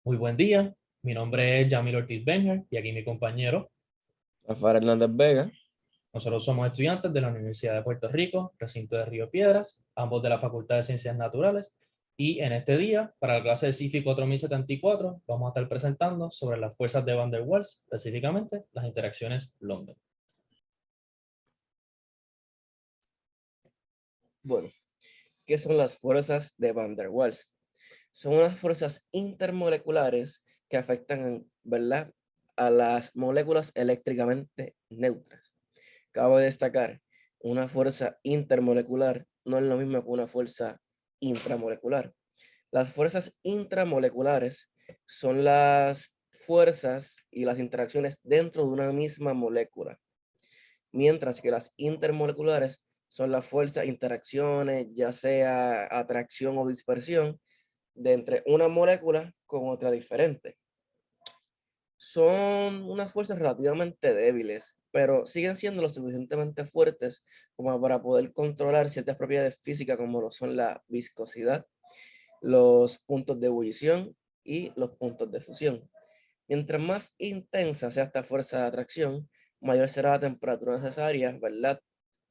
Muy buen día, mi nombre es Yamil Ortiz Benjer y aquí mi compañero. Rafael Hernández Vega. Nosotros somos estudiantes de la Universidad de Puerto Rico, recinto de Río Piedras, ambos de la Facultad de Ciencias Naturales, y en este día, para la clase de CIFI 4074, vamos a estar presentando sobre las fuerzas de Van der Waals, específicamente las interacciones London. Bueno, ¿qué son las fuerzas de Van der Waals? Son unas fuerzas intermoleculares que afectan, ¿verdad?, a las moléculas eléctricamente neutras. Cabe destacar, una fuerza intermolecular no es lo mismo que una fuerza intramolecular. Las fuerzas intramoleculares son las fuerzas y las interacciones dentro de una misma molécula, mientras que las intermoleculares son las fuerzas, interacciones, ya sea atracción o dispersión, de entre una molécula con otra diferente. Son unas fuerzas relativamente débiles, pero siguen siendo lo suficientemente fuertes como para poder controlar ciertas propiedades físicas como lo son la viscosidad, los puntos de ebullición y los puntos de fusión. Mientras más intensa sea esta fuerza de atracción, mayor será la temperatura necesaria, ¿verdad?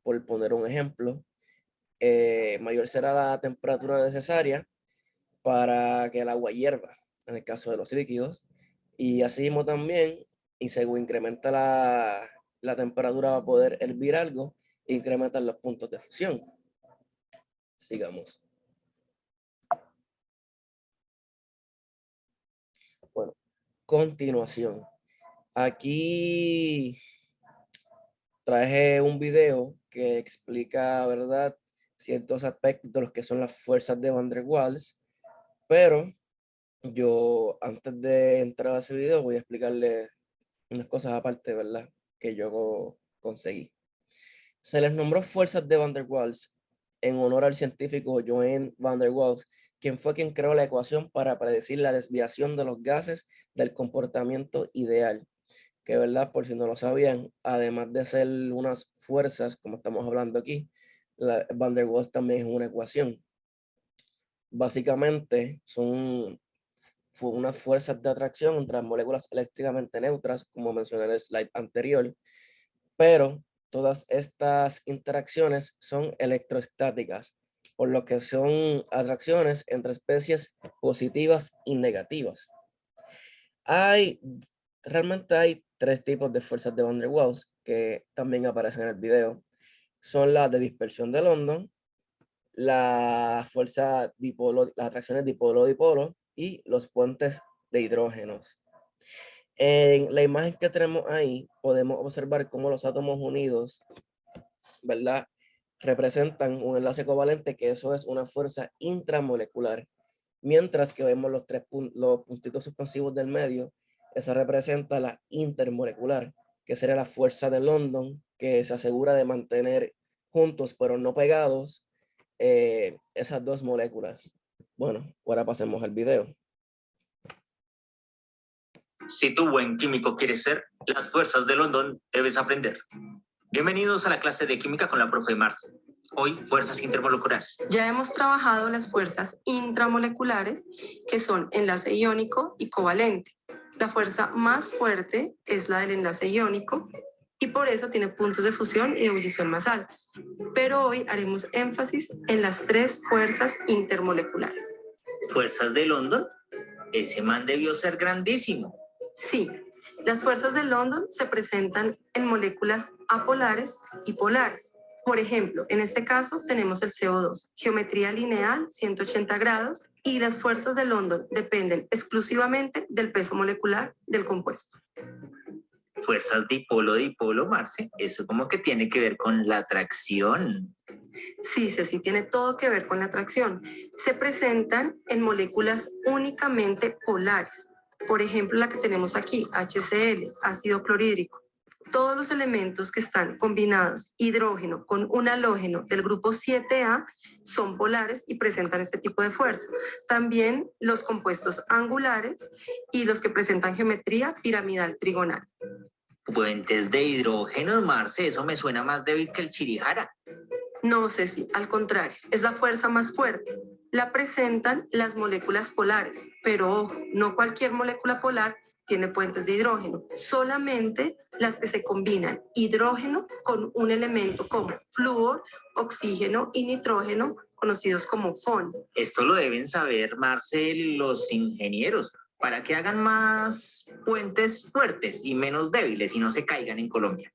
Por poner un ejemplo, mayor será la temperatura necesaria para que el agua hierva, en el caso de los líquidos. Y así mismo también, y según incrementa la temperatura va a poder hervir algo, incrementan los puntos de fusión. Sigamos. Bueno, continuación. Aquí traje un video que explica, ¿verdad?, ciertos aspectos de los que son las fuerzas de Van der Waals, pero yo antes de entrar a ese video voy a explicarles unas cosas aparte, ¿verdad?, que yo conseguí. Se les nombró fuerzas de Van der Waals en honor al científico Johannes Van der Waals, quien fue quien creó la ecuación para predecir la desviación de los gases del comportamiento ideal. Que, ¿verdad?, por si no lo sabían, además de ser unas fuerzas, como estamos hablando aquí, Van der Waals también es una ecuación. Básicamente son unas fuerzas de atracción entre las moléculas eléctricamente neutras, como mencioné en el slide anterior, pero todas estas interacciones son electroestáticas, por lo que son atracciones entre especies positivas y negativas. Realmente hay tres tipos de fuerzas de Van der Waals que también aparecen en el video. Son las de dispersión de London, la fuerza dipolo, las atracciones dipolo-dipolo y los puentes de hidrógenos. En la imagen que tenemos ahí podemos observar cómo los átomos unidos, ¿verdad?, representan un enlace covalente, que eso es una fuerza intramolecular, mientras que vemos los puntitos suspensivos del medio, esa representa la intermolecular, que sería la fuerza de London, que se asegura de mantener juntos pero no pegados esas dos moléculas. Bueno, ahora pasemos al video. Si tú, buen químico, quieres ser, las fuerzas de London debes aprender. Bienvenidos a la clase de química con la profe Marce. Hoy, fuerzas intermoleculares. Ya hemos trabajado las fuerzas intramoleculares, que son enlace iónico y covalente. La fuerza más fuerte es la del enlace iónico y por eso tiene puntos de fusión y de ebullición más altos. Pero hoy haremos énfasis en las tres fuerzas intermoleculares. ¿Fuerzas de London? Ese man debió ser grandísimo. Sí, las fuerzas de London se presentan en moléculas apolares y polares. Por ejemplo, en este caso tenemos el CO2, geometría lineal, 180 grados, y las fuerzas de London dependen exclusivamente del peso molecular del compuesto. Fuerzas dipolo-dipolo, Marce, eso como que tiene que ver con la atracción. Sí, Ceci, tiene todo que ver con la atracción. Se presentan en moléculas únicamente polares. Por ejemplo, la que tenemos aquí, HCl, ácido clorhídrico. Todos los elementos que están combinados hidrógeno con un halógeno del grupo 7A son polares y presentan este tipo de fuerza. También los compuestos angulares y los que presentan geometría piramidal trigonal. Puentes de hidrógeno, Marce, eso me suena más débil que el Chirijara. No, Ceci, al contrario, es la fuerza más fuerte. la presentan las moléculas polares, pero ojo, no cualquier molécula polar tiene puentes de hidrógeno, solamente las que se combinan hidrógeno con un elemento como flúor, oxígeno y nitrógeno, conocidos como FON. Esto lo deben saber, Marcel, los ingenieros, para que hagan más puentes fuertes y menos débiles y no se caigan en Colombia.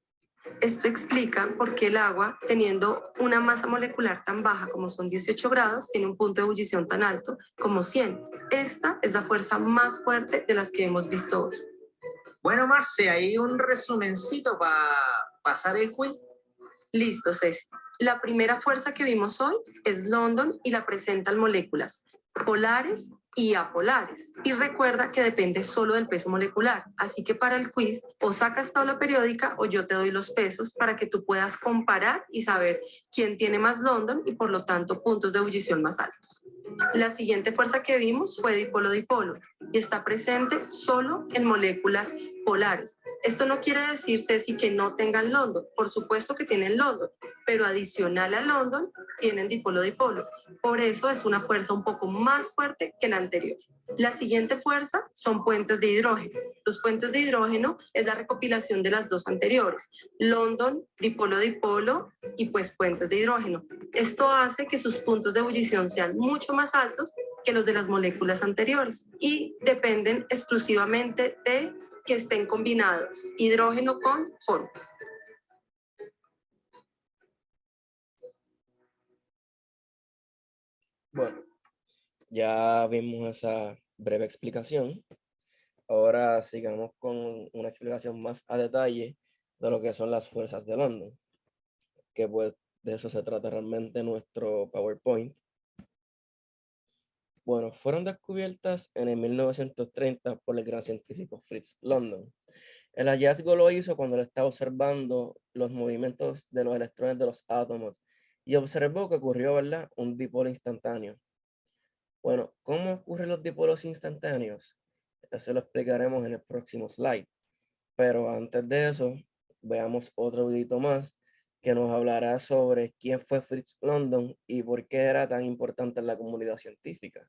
Esto explica por qué el agua, teniendo una masa molecular tan baja como son 18 grados, tiene un punto de ebullición tan alto como 100. Esta es la fuerza más fuerte de las que hemos visto hoy. Bueno, Marce, hay un resumencito para pasar el quiz. Listo, Ceci. La primera fuerza que vimos hoy es London y la presentan moléculas polares y apolares. Y recuerda que depende solo del peso molecular. Así que para el quiz o sacas tabla periódica o yo te doy los pesos para que tú puedas comparar y saber quién tiene más London y por lo tanto puntos de ebullición más altos. La siguiente fuerza que vimos fue dipolo-dipolo y está presente solo en moléculas polares. Esto no quiere decir, Ceci, que no tengan London. Por supuesto que tienen London, pero adicional a London tienen dipolo-dipolo. Por eso es una fuerza un poco más fuerte que la anterior. La siguiente fuerza son puentes de hidrógeno. Los puentes de hidrógeno es la recopilación de las dos anteriores, London, dipolo-dipolo y pues puentes de hidrógeno. Esto hace que sus puntos de ebullición sean mucho más altos que los de las moléculas anteriores y dependen exclusivamente de que estén combinados hidrógeno con FON. Bueno, ya vimos esa breve explicación. Ahora sigamos con una explicación más a detalle de lo que son las fuerzas de London, que pues de eso se trata realmente nuestro PowerPoint. Bueno, fueron descubiertas en el 1930 por el gran científico Fritz London. El hallazgo lo hizo cuando él estaba observando los movimientos de los electrones de los átomos y observó que ocurrió, ¿verdad?, un dipolo instantáneo. Bueno, ¿cómo ocurren los dipolos instantáneos? Eso lo explicaremos en el próximo slide. Pero antes de eso, veamos otro videito más que nos hablará sobre quién fue Fritz London y por qué era tan importante en la comunidad científica.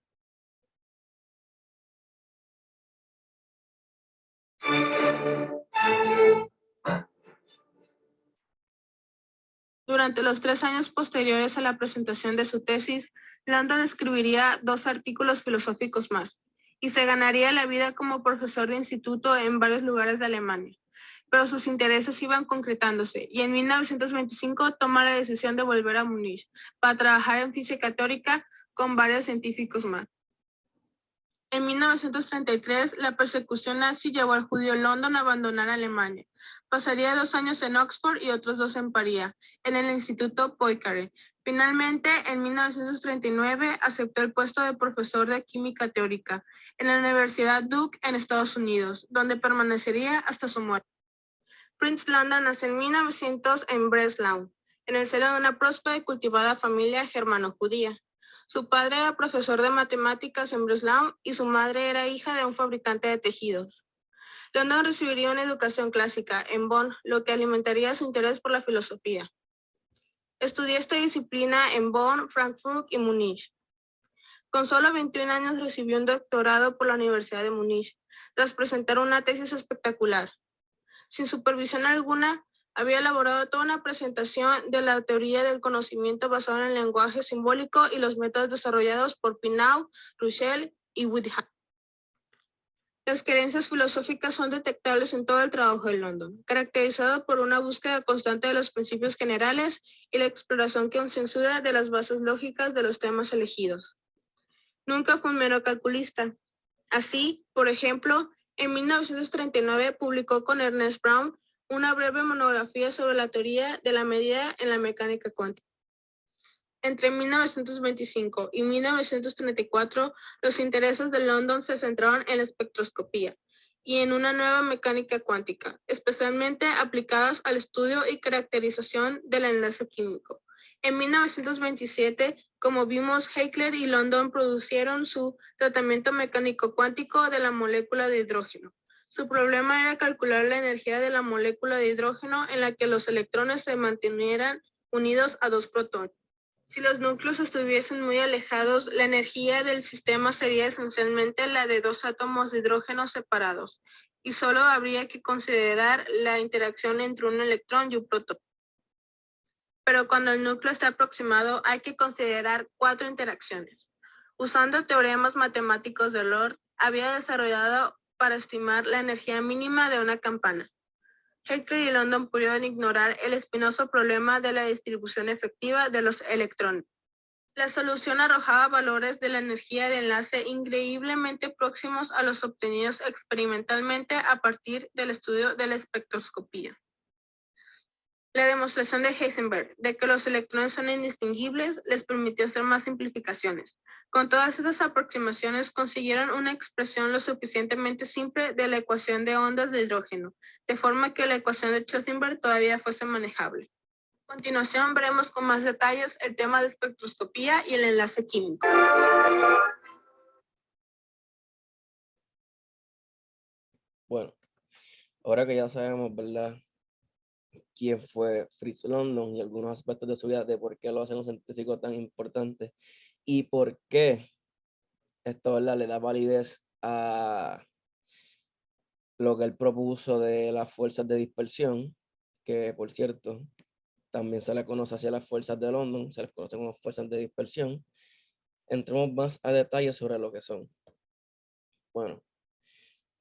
Durante los 3 años posteriores a la presentación de su tesis, London escribiría 2 artículos filosóficos más y se ganaría la vida como profesor de instituto en varios lugares de Alemania. Pero sus intereses iban concretándose y en 1925 toma la decisión de volver a Múnich para trabajar en física teórica con varios científicos más. En 1933, la persecución nazi llevó al judío London a abandonar Alemania. Pasaría 2 años en Oxford y otros 2 en París, en el Instituto Poincaré. Finalmente, en 1939, aceptó el puesto de profesor de química teórica en la Universidad Duke en Estados Unidos, donde permanecería hasta su muerte. Fritz London nació en 1900 en Breslau, en el seno de una próspera y cultivada familia germano-judía. Su padre era profesor de matemáticas en Breslau y su madre era hija de un fabricante de tejidos. London recibiría una educación clásica en Bonn, lo que alimentaría su interés por la filosofía. Estudió esta disciplina en Bonn, Frankfurt y Múnich. Con solo 21 años recibió un doctorado por la Universidad de Múnich, tras presentar una tesis espectacular. Sin supervisión alguna, había elaborado toda una presentación de la teoría del conocimiento basada en el lenguaje simbólico y los métodos desarrollados por Pinau, Russell y Whitehead. Las creencias filosóficas son detectables en todo el trabajo de London, caracterizado por una búsqueda constante de los principios generales y la exploración concienzuda de las bases lógicas de los temas elegidos. Nunca fue un mero calculista. Así, por ejemplo, en 1939 publicó con Ernest Brown una breve monografía sobre la teoría de la medida en la mecánica cuántica. Entre 1925 y 1934, los intereses de London se centraron en la espectroscopía y en una nueva mecánica cuántica, especialmente aplicadas al estudio y caracterización del enlace químico. En 1927, como vimos, Heitler y London producieron su tratamiento mecánico cuántico de la molécula de hidrógeno. Su problema era calcular la energía de la molécula de hidrógeno en la que los electrones se mantuvieran unidos a 2 protones. Si los núcleos estuviesen muy alejados, la energía del sistema sería esencialmente la de dos átomos de hidrógeno separados, y solo habría que considerar la interacción entre un electrón y un protón. Pero cuando el núcleo está aproximado, hay que considerar 4 interacciones. Usando teoremas matemáticos de Lord, había desarrollado para estimar la energía mínima de una campana. Heckley y London pudieron ignorar el espinoso problema de la distribución efectiva de los electrones. La solución arrojaba valores de la energía de enlace increíblemente próximos a los obtenidos experimentalmente a partir del estudio de la espectroscopía. La demostración de Heisenberg de que los electrones son indistinguibles les permitió hacer más simplificaciones. Con todas estas aproximaciones consiguieron una expresión lo suficientemente simple de la ecuación de ondas de hidrógeno, de forma que la ecuación de Heisenberg todavía fuese manejable. A continuación veremos con más detalles el tema de espectroscopía y el enlace químico. Bueno, ahora que ya sabemos, ¿verdad?, quién fue Fritz London y algunos aspectos de su vida, de por qué lo hace un científico tan importante y por qué esto, ¿verdad?, le da validez a lo que él propuso de las fuerzas de dispersión, que por cierto, también se le conoce hacia las fuerzas de London, se les conoce como fuerzas de dispersión. Entremos más a detalle sobre lo que son. Bueno,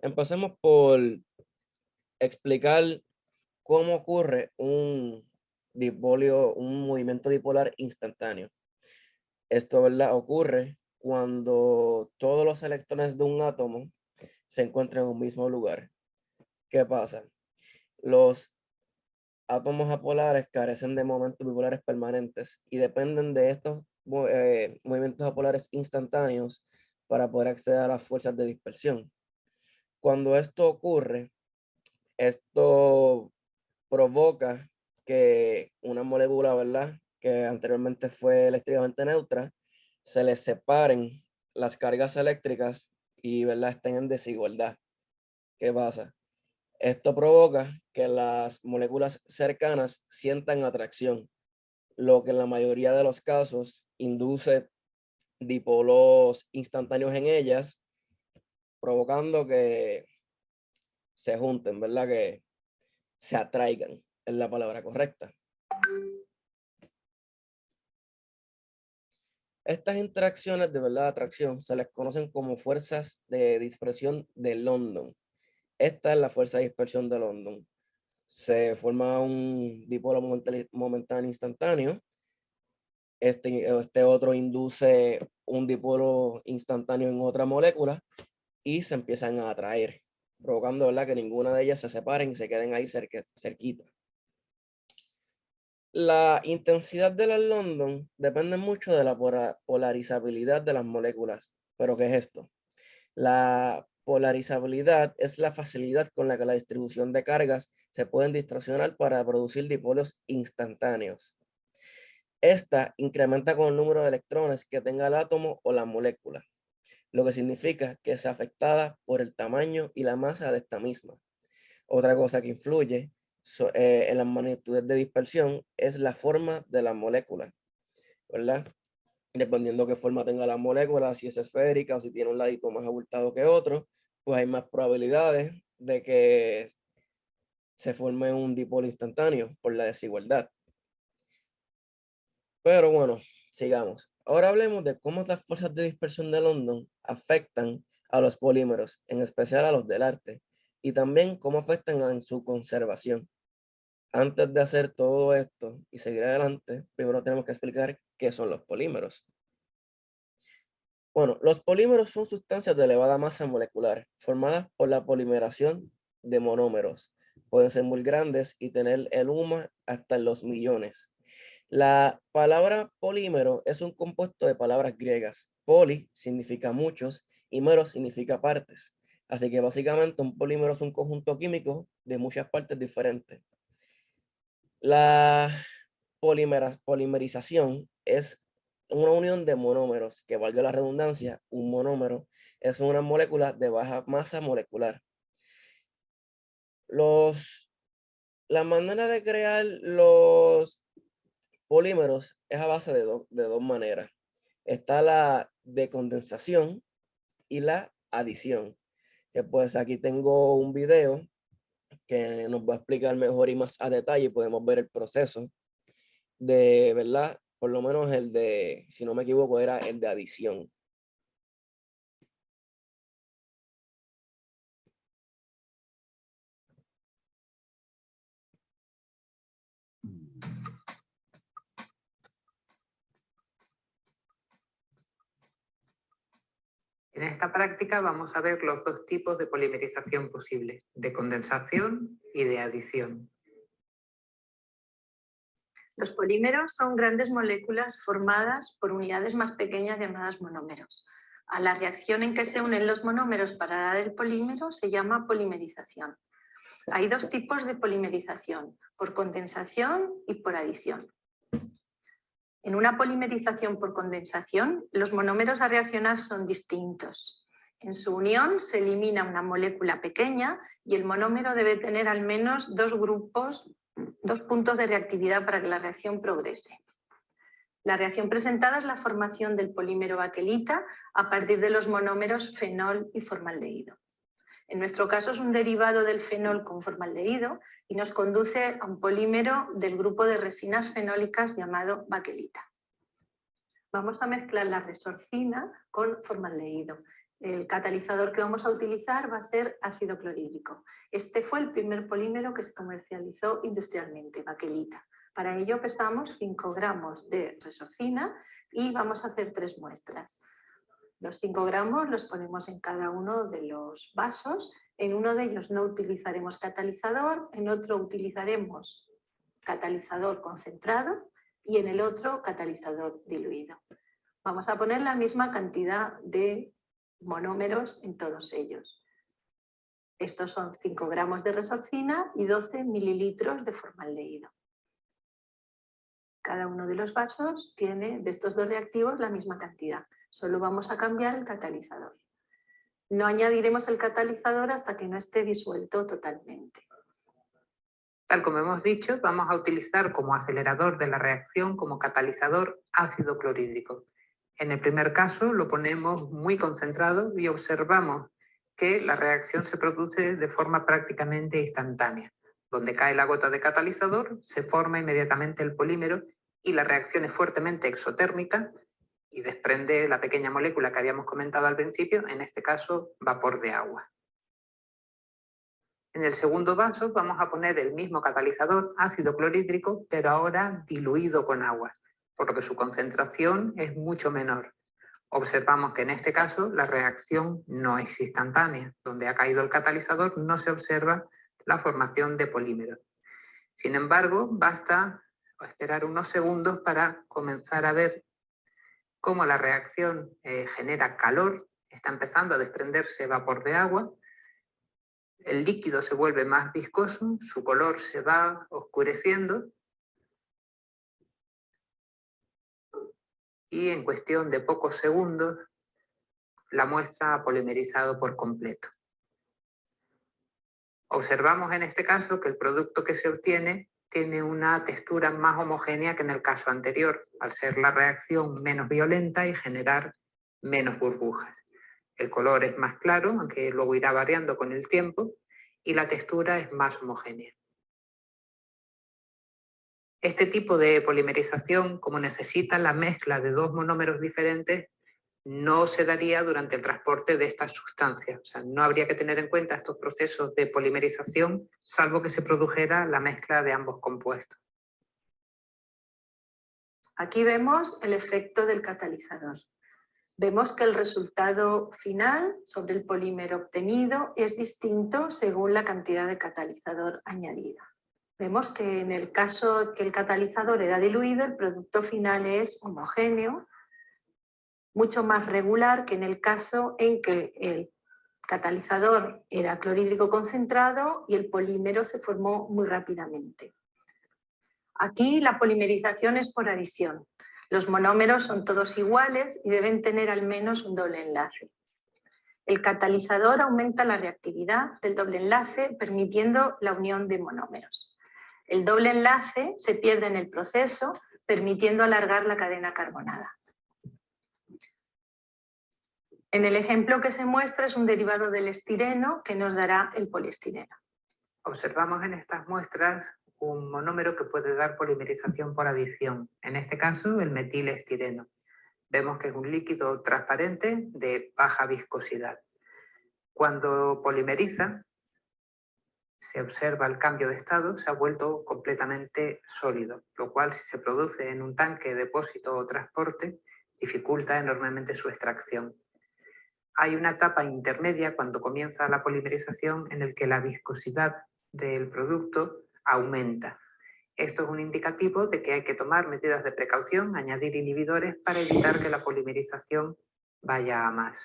empecemos por explicar cómo ocurre un movimiento dipolar instantáneo. Esto, ¿verdad?, ocurre cuando todos los electrones de un átomo se encuentran en un mismo lugar. ¿Qué pasa? Los átomos apolares carecen de momentos bipolares permanentes y dependen de estos movimientos apolares instantáneos para poder acceder a las fuerzas de dispersión. Cuando esto ocurre, esto provoca que una molécula, ¿verdad?, que anteriormente fue eléctricamente neutra, se les separen las cargas eléctricas y, ¿verdad?, estén en desigualdad. ¿Qué pasa? Esto provoca que las moléculas cercanas sientan atracción, lo que en la mayoría de los casos induce dipolos instantáneos en ellas, provocando que se junten, ¿verdad?, que se atraigan, es la palabra correcta. Estas interacciones de verdad atracción se les conocen como fuerzas de dispersión de London. Esta es la fuerza de dispersión de London. Se forma un dipolo momentáneo instantáneo. Este otro induce un dipolo instantáneo en otra molécula y se empiezan a atraer, provocando, ¿verdad?, que ninguna de ellas se separen y se queden ahí cerquita. La intensidad de las London depende mucho de la polarizabilidad de las moléculas. ¿Pero qué es esto? La polarizabilidad es la facilidad con la que la distribución de cargas se pueden distorsionar para producir dipolos instantáneos. Esta incrementa con el número de electrones que tenga el átomo o la molécula, lo que significa que es afectada por el tamaño y la masa de esta misma. Otra cosa que influye en las magnitudes de dispersión es la forma de la molécula, ¿verdad? Dependiendo qué forma tenga la molécula, si es esférica o si tiene un ladito más abultado que otro, pues hay más probabilidades de que se forme un dipolo instantáneo por la desigualdad. Pero bueno, sigamos. Ahora hablemos de cómo las fuerzas de dispersión de London afectan a los polímeros, en especial a los del arte, y también cómo afectan en su conservación. Antes de hacer todo esto y seguir adelante, primero tenemos que explicar qué son los polímeros. Bueno, los polímeros son sustancias de elevada masa molecular, formadas por la polimeración de monómeros. Pueden ser muy grandes y tener el UMA hasta en los millones. La palabra polímero es un compuesto de palabras griegas. Poli significa muchos y mero significa partes. Así que básicamente un polímero es un conjunto químico de muchas partes diferentes. La polimerización es una unión de monómeros, que valga la redundancia, un monómero es una molécula de baja masa molecular. La manera de crear los polímeros es a base de dos maneras. Está la decondensación y la adición. Que pues aquí tengo un video que nos va a explicar mejor y más a detalle. Podemos ver el proceso de, ¿verdad? Por lo menos el de, si no me equivoco, era el de adición. En esta práctica vamos a ver los dos tipos de polimerización posibles, de condensación y de adición. Los polímeros son grandes moléculas formadas por unidades más pequeñas llamadas monómeros. A la reacción en que se unen los monómeros para dar el polímero se llama polimerización. Hay dos tipos de polimerización, por condensación y por adición. En una polimerización por condensación, los monómeros a reaccionar son distintos. En su unión se elimina una molécula pequeña y el monómero debe tener al menos dos puntos de reactividad para que la reacción progrese. La reacción presentada es la formación del polímero baquelita a partir de los monómeros fenol y formaldehído. En nuestro caso es un derivado del fenol con formaldehído y nos conduce a un polímero del grupo de resinas fenólicas llamado baquelita. Vamos a mezclar la resorcina con formaldehído. El catalizador que vamos a utilizar va a ser ácido clorhídrico. Este fue el primer polímero que se comercializó industrialmente, baquelita. Para ello pesamos 5 gramos de resorcina y vamos a hacer 3 muestras. Los 5 gramos los ponemos en cada uno de los vasos. En uno de ellos no utilizaremos catalizador, en otro utilizaremos catalizador concentrado y en el otro catalizador diluido. Vamos a poner la misma cantidad de monómeros en todos ellos. Estos son 5 gramos de resorcina y 12 mililitros de formaldehído. Cada uno de los vasos tiene de estos dos reactivos la misma cantidad. Solo vamos a cambiar el catalizador. No añadiremos el catalizador hasta que no esté disuelto totalmente. Tal como hemos dicho, vamos a utilizar como acelerador de la reacción, como catalizador, ácido clorhídrico. En el primer caso lo ponemos muy concentrado y observamos que la reacción se produce de forma prácticamente instantánea. Donde cae la gota de catalizador, se forma inmediatamente el polímero y la reacción es fuertemente exotérmica y desprende la pequeña molécula que habíamos comentado al principio, en este caso vapor de agua. En el segundo vaso vamos a poner el mismo catalizador, ácido clorhídrico, pero ahora diluido con agua, por lo que su concentración es mucho menor. Observamos que en este caso la reacción no es instantánea. Donde ha caído el catalizador no se observa la formación de polímeros. Sin embargo, basta esperar unos segundos para comenzar a ver cómo la reacción genera calor, está empezando a desprenderse vapor de agua, el líquido se vuelve más viscoso, su color se va oscureciendo y en cuestión de pocos segundos la muestra ha polimerizado por completo. Observamos en este caso que el producto que se obtiene tiene una textura más homogénea que en el caso anterior, al ser la reacción menos violenta y generar menos burbujas. El color es más claro, aunque luego irá variando con el tiempo, y la textura es más homogénea. Este tipo de polimerización, como necesita la mezcla de dos monómeros diferentes, no se daría durante el transporte de estas sustancias. O sea, no habría que tener en cuenta estos procesos de polimerización, salvo que se produjera la mezcla de ambos compuestos. Aquí vemos el efecto del catalizador. Vemos que el resultado final sobre el polímero obtenido es distinto según la cantidad de catalizador añadida. Vemos que en el caso que el catalizador era diluido, el producto final es homogéneo, mucho más regular que en el caso en que el catalizador era clorhídrico concentrado y el polímero se formó muy rápidamente. Aquí la polimerización es por adición. Los monómeros son todos iguales y deben tener al menos un doble enlace. El catalizador aumenta la reactividad del doble enlace, permitiendo la unión de monómeros. El doble enlace se pierde en el proceso, permitiendo alargar la cadena carbonada. En el ejemplo que se muestra es un derivado del estireno que nos dará el poliestireno. Observamos en estas muestras un monómero que puede dar polimerización por adición, en este caso el metilestireno. Vemos que es un líquido transparente de baja viscosidad. Cuando polimeriza, se observa el cambio de estado, se ha vuelto completamente sólido, lo cual, si se produce en un tanque, depósito o transporte, dificulta enormemente su extracción. Hay una etapa intermedia cuando comienza la polimerización en el que la viscosidad del producto aumenta. Esto es un indicativo de que hay que tomar medidas de precaución, añadir inhibidores para evitar que la polimerización vaya a más.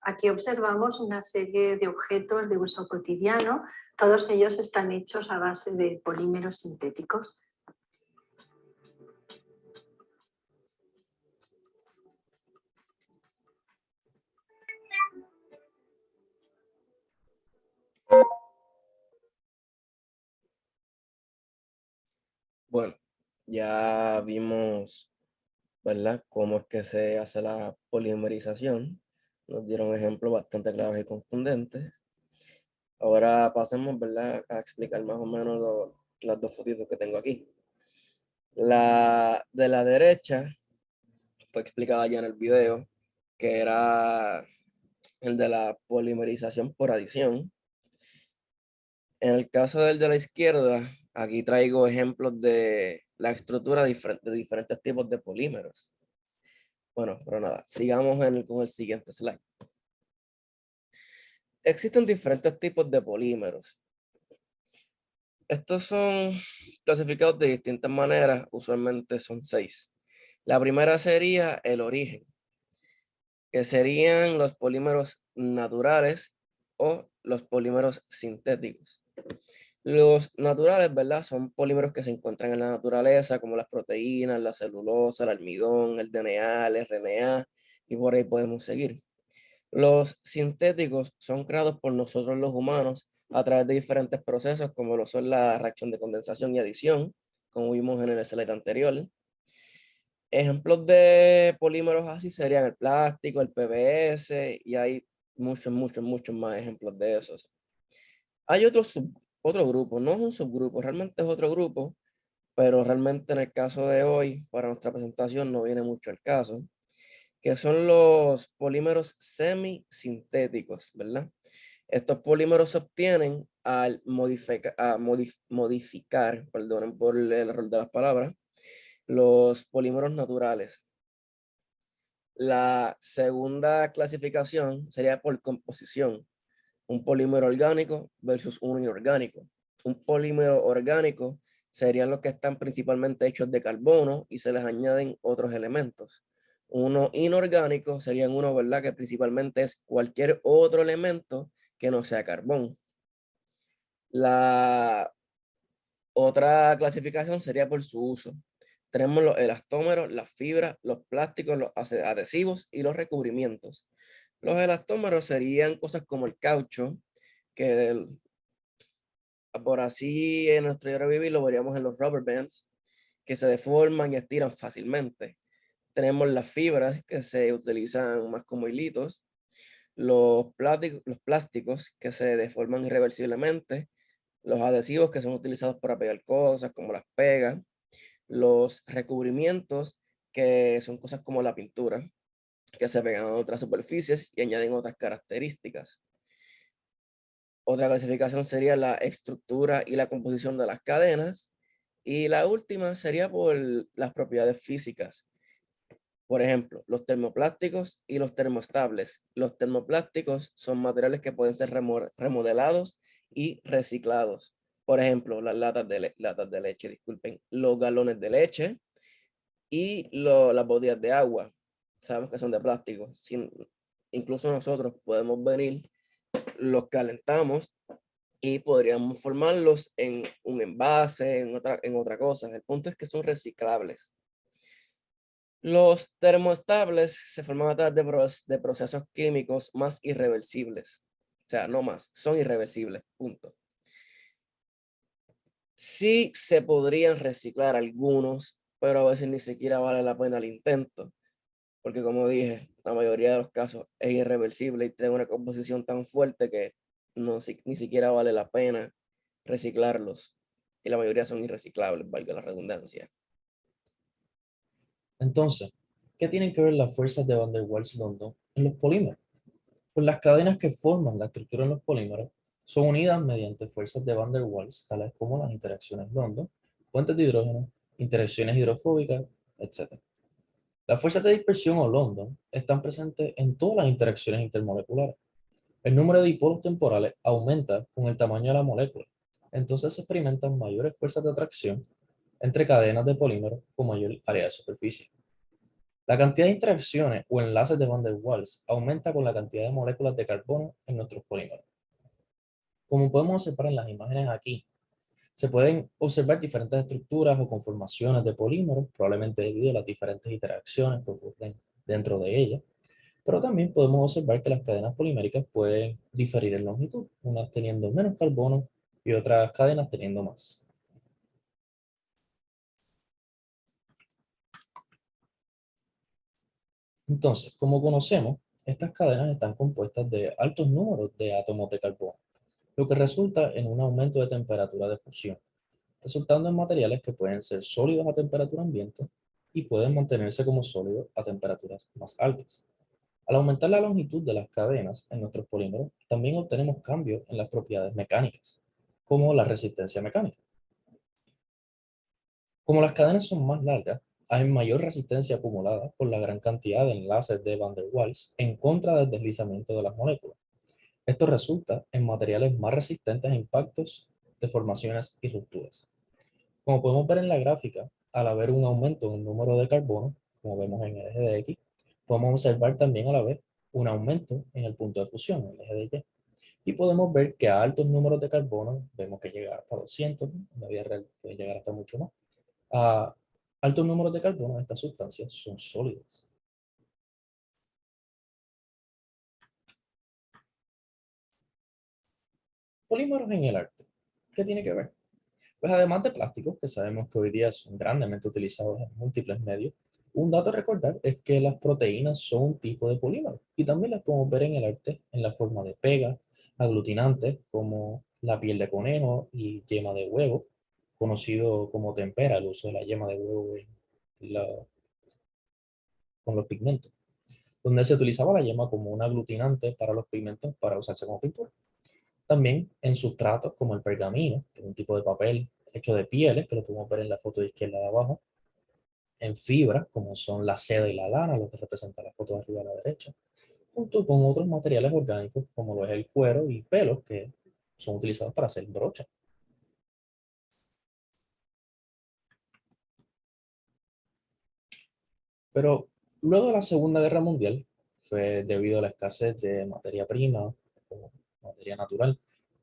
Aquí observamos una serie de objetos de uso cotidiano. Todos ellos están hechos a base de polímeros sintéticos. Bueno, ya vimos, ¿verdad?, cómo es que se hace la polimerización. Nos dieron ejemplos bastante claros y contundentes. Ahora pasemos, ¿verdad?, a explicar más o menos las dos fotitos que tengo aquí. La de la derecha fue explicada ya en el video, que era el de la polimerización por adición. En el caso del de la izquierda, aquí traigo ejemplos de la estructura de diferentes tipos de polímeros. Bueno, pero nada, sigamos con el siguiente slide. Existen diferentes tipos de polímeros. Estos son clasificados de distintas maneras, usualmente son 6. La primera sería el origen, que serían los polímeros naturales o los polímeros sintéticos. Los naturales, ¿verdad?, son polímeros que se encuentran en la naturaleza, como las proteínas, la celulosa, el almidón, el DNA, el RNA, y por ahí podemos seguir. Los sintéticos son creados por nosotros los humanos a través de diferentes procesos, como lo son la reacción de condensación y adición, como vimos en el slide anterior. Ejemplos de polímeros así serían el plástico, el PVS, y hay muchos más ejemplos de esos. Hay otro grupo, no es un subgrupo, realmente es otro grupo, pero realmente en el caso de hoy, para nuestra presentación, no viene mucho el caso, que son los polímeros semisintéticos, ¿verdad? Estos polímeros se obtienen al modificar, perdonen por el error de las palabras, los polímeros naturales. La segunda clasificación sería por composición. Un polímero orgánico versus uno inorgánico. Un polímero orgánico serían los que están principalmente hechos de carbono y se les añaden otros elementos. Uno inorgánico serían uno, ¿verdad?, que principalmente es cualquier otro elemento que no sea carbón. La otra clasificación sería por su uso. Tenemos los elastómeros, las fibras, los plásticos, los adhesivos y los recubrimientos. Los elastómeros serían cosas como el caucho, que por así en nuestro diario vivir lo veríamos en los rubber bands, que se deforman y estiran fácilmente. Tenemos las fibras que se utilizan más como hilitos, los plásticos que se deforman irreversiblemente, los adhesivos que son utilizados para pegar cosas como las pegas, los recubrimientos que son cosas como la pintura, que se pegan a otras superficies y añaden otras características. Otra clasificación sería la estructura y la composición de las cadenas. Y la última sería por las propiedades físicas. Por ejemplo, los termoplásticos y los termoestables. Los termoplásticos son materiales que pueden ser remodelados y reciclados. Por ejemplo, las latas de leche, disculpen, los galones de leche y las botellas de agua. Sabemos que son de plástico. Incluso nosotros podemos venir, los calentamos y podríamos formarlos en un envase, en otra cosa. El punto es que son reciclables. Los termoestables se forman a través de procesos químicos más irreversibles. O sea, no más, son irreversibles, punto. Sí se podrían reciclar algunos, pero a veces ni siquiera vale la pena el intento, porque como dije, la mayoría de los casos es irreversible y tiene una composición tan fuerte que ni siquiera vale la pena reciclarlos. Y la mayoría son irreciclables, valga la redundancia. Entonces, ¿qué tienen que ver las fuerzas de Van der Waals-London en los polímeros? Pues las cadenas que forman la estructura en los polímeros son unidas mediante fuerzas de Van der Waals, tales como las interacciones London, puentes de hidrógeno, interacciones hidrofóbicas, etc. Las fuerzas de dispersión o London están presentes en todas las interacciones intermoleculares. El número de dipolos temporales aumenta con el tamaño de la molécula. Entonces se experimentan mayores fuerzas de atracción entre cadenas de polímeros con mayor área de superficie. La cantidad de interacciones o enlaces de Van der Waals aumenta con la cantidad de moléculas de carbono en nuestros polímeros. Como podemos observar en las imágenes aquí, se pueden observar diferentes estructuras o conformaciones de polímeros, probablemente debido a las diferentes interacciones que ocurren dentro de ellas, pero también podemos observar que las cadenas poliméricas pueden diferir en longitud, unas teniendo menos carbono y otras cadenas teniendo más. Entonces, como conocemos, estas cadenas están compuestas de altos números de átomos de carbono, lo que resulta en un aumento de temperatura de fusión, resultando en materiales que pueden ser sólidos a temperatura ambiente y pueden mantenerse como sólidos a temperaturas más altas. Al aumentar la longitud de las cadenas en nuestros polímeros, también obtenemos cambios en las propiedades mecánicas, como la resistencia mecánica. Como las cadenas son más largas, hay mayor resistencia acumulada por la gran cantidad de enlaces de Van der Waals en contra del deslizamiento de las moléculas. Esto resulta en materiales más resistentes a impactos, deformaciones y rupturas. Como podemos ver en la gráfica, al haber un aumento en el número de carbono, como vemos en el eje de X, podemos observar también a la vez un aumento en el punto de fusión, en el eje de Y. Y podemos ver que a altos números de carbono, vemos que llega hasta 200, en la vida real puede llegar hasta mucho más. A altos números de carbono, estas sustancias son sólidas. Polímeros en el arte. ¿Qué tiene que ver? Pues además de plásticos, que sabemos que hoy día son grandemente utilizados en múltiples medios, un dato a recordar es que las proteínas son un tipo de polímero y también las podemos ver en el arte en la forma de pegas, aglutinantes como la piel de conejo y yema de huevo, conocido como tempera, el uso de la yema de huevo con los pigmentos, donde se utilizaba la yema como un aglutinante para los pigmentos para usarse como pintura. También en sustratos como el pergamino, que es un tipo de papel hecho de pieles, que lo podemos ver en la foto de izquierda de abajo, en fibras, como son la seda y la lana, lo que representa la foto de arriba a la derecha, junto con otros materiales orgánicos, como lo es el cuero y pelos, que son utilizados para hacer brochas. Pero luego de la Segunda Guerra Mundial, fue debido a la escasez de materia prima o materia natural,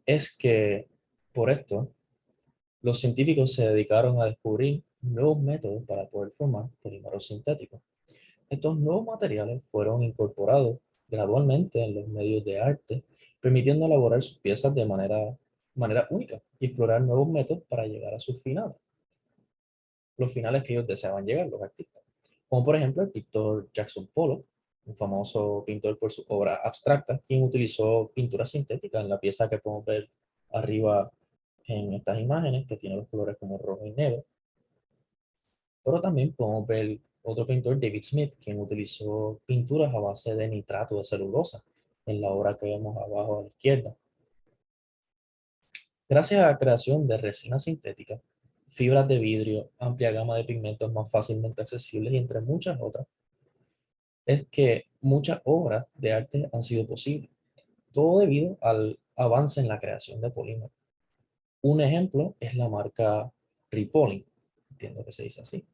es que por esto los científicos se dedicaron a descubrir nuevos métodos para poder formar polímeros sintéticos. Estos nuevos materiales fueron incorporados gradualmente en los medios de arte, permitiendo elaborar sus piezas de manera única y explorar nuevos métodos para llegar a sus finales, los finales que ellos deseaban llegar, los artistas. Como por ejemplo el pintor Jackson Pollock, un famoso pintor por su obra abstracta, quien utilizó pintura sintética en la pieza que podemos ver arriba en estas imágenes, que tiene los colores como rojo y negro. Pero también podemos ver otro pintor, David Smith, quien utilizó pinturas a base de nitrato de celulosa en la obra que vemos abajo a la izquierda. Gracias a la creación de resina sintética, fibras de vidrio, amplia gama de pigmentos más fácilmente accesibles y entre muchas otras, es que muchas obras de arte han sido posibles, todo debido al avance en la creación de polímeros. Un ejemplo es la marca Ripollin, entiendo que se dice así,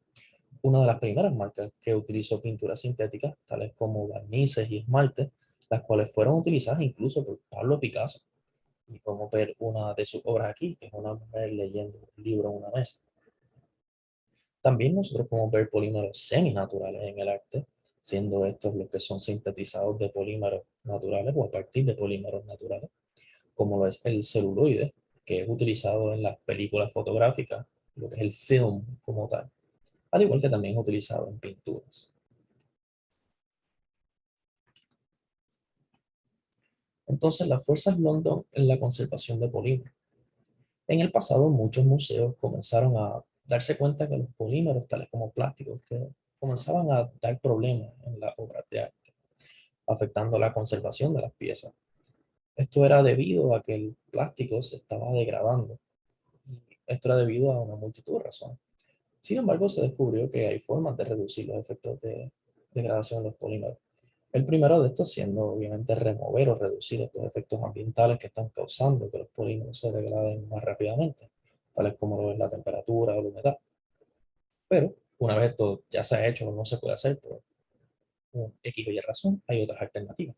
una de las primeras marcas que utilizó pinturas sintéticas, tales como barnices y esmaltes, las cuales fueron utilizadas incluso por Pablo Picasso. Y podemos ver una de sus obras aquí, que es una mujer leyendo un libro en una mesa. También nosotros podemos ver polímeros seminaturales en el arte, siendo estos los que son sintetizados de polímeros naturales o a partir de polímeros naturales, como lo es el celuloide, que es utilizado en las películas fotográficas, lo que es el film como tal, al igual que también es utilizado en pinturas. Entonces, las fuerzas London en la conservación de polímeros. En el pasado, muchos museos comenzaron a darse cuenta que los polímeros, tales como plásticos, que comenzaban a dar problemas en las obras de arte, afectando la conservación de las piezas. Esto era debido a que el plástico se estaba degradando. Esto era debido a una multitud de razones. Sin embargo, se descubrió que hay formas de reducir los efectos de degradación de los polímeros. El primero de estos siendo, obviamente, remover o reducir estos efectos ambientales que están causando que los polímeros se degraden más rápidamente, tales como lo es la temperatura o la humedad. Pero, una vez esto ya se ha hecho o no se puede hacer por X o Y razón, hay otras alternativas.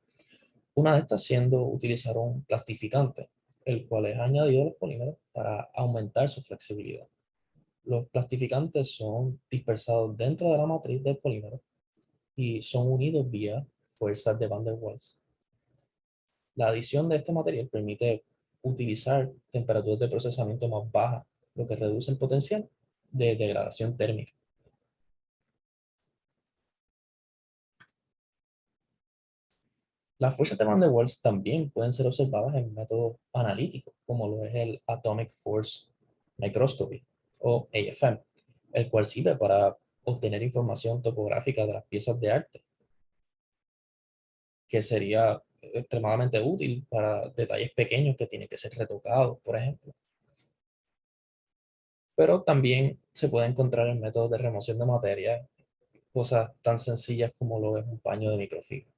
Una de estas siendo utilizar un plastificante, el cual es añadido a los polímeros para aumentar su flexibilidad. Los plastificantes son dispersados dentro de la matriz del polímero y son unidos vía fuerzas de Van der Waals. La adición de este material permite utilizar temperaturas de procesamiento más bajas, lo que reduce el potencial de degradación térmica. Las fuerzas de Van der Waals también pueden ser observadas en métodos analíticos, como lo es el Atomic Force Microscopy, o AFM, el cual sirve para obtener información topográfica de las piezas de arte, que sería extremadamente útil para detalles pequeños que tienen que ser retocados, por ejemplo. Pero también se puede encontrar en métodos de remoción de materia, cosas tan sencillas como lo es un paño de microfibra.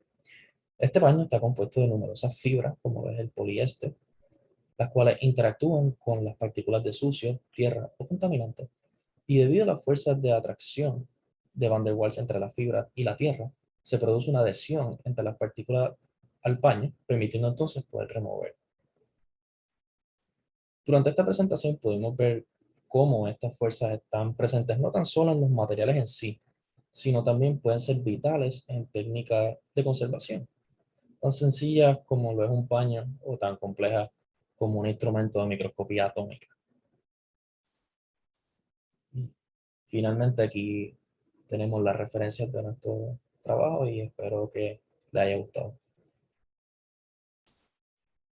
Este paño está compuesto de numerosas fibras, como lo es el poliéster, las cuales interactúan con las partículas de sucio, tierra o contaminantes. Y debido a las fuerzas de atracción de Van der Waals entre la fibra y la tierra, se produce una adhesión entre las partículas al paño, permitiendo entonces poder remover. Durante esta presentación pudimos ver cómo estas fuerzas están presentes no tan solo en los materiales en sí, sino también pueden ser vitales en técnicas de conservación, tan sencillas como lo es un paño o tan complejas como un instrumento de microscopía atómica. Y finalmente aquí tenemos las referencias de nuestro trabajo y espero que les haya gustado.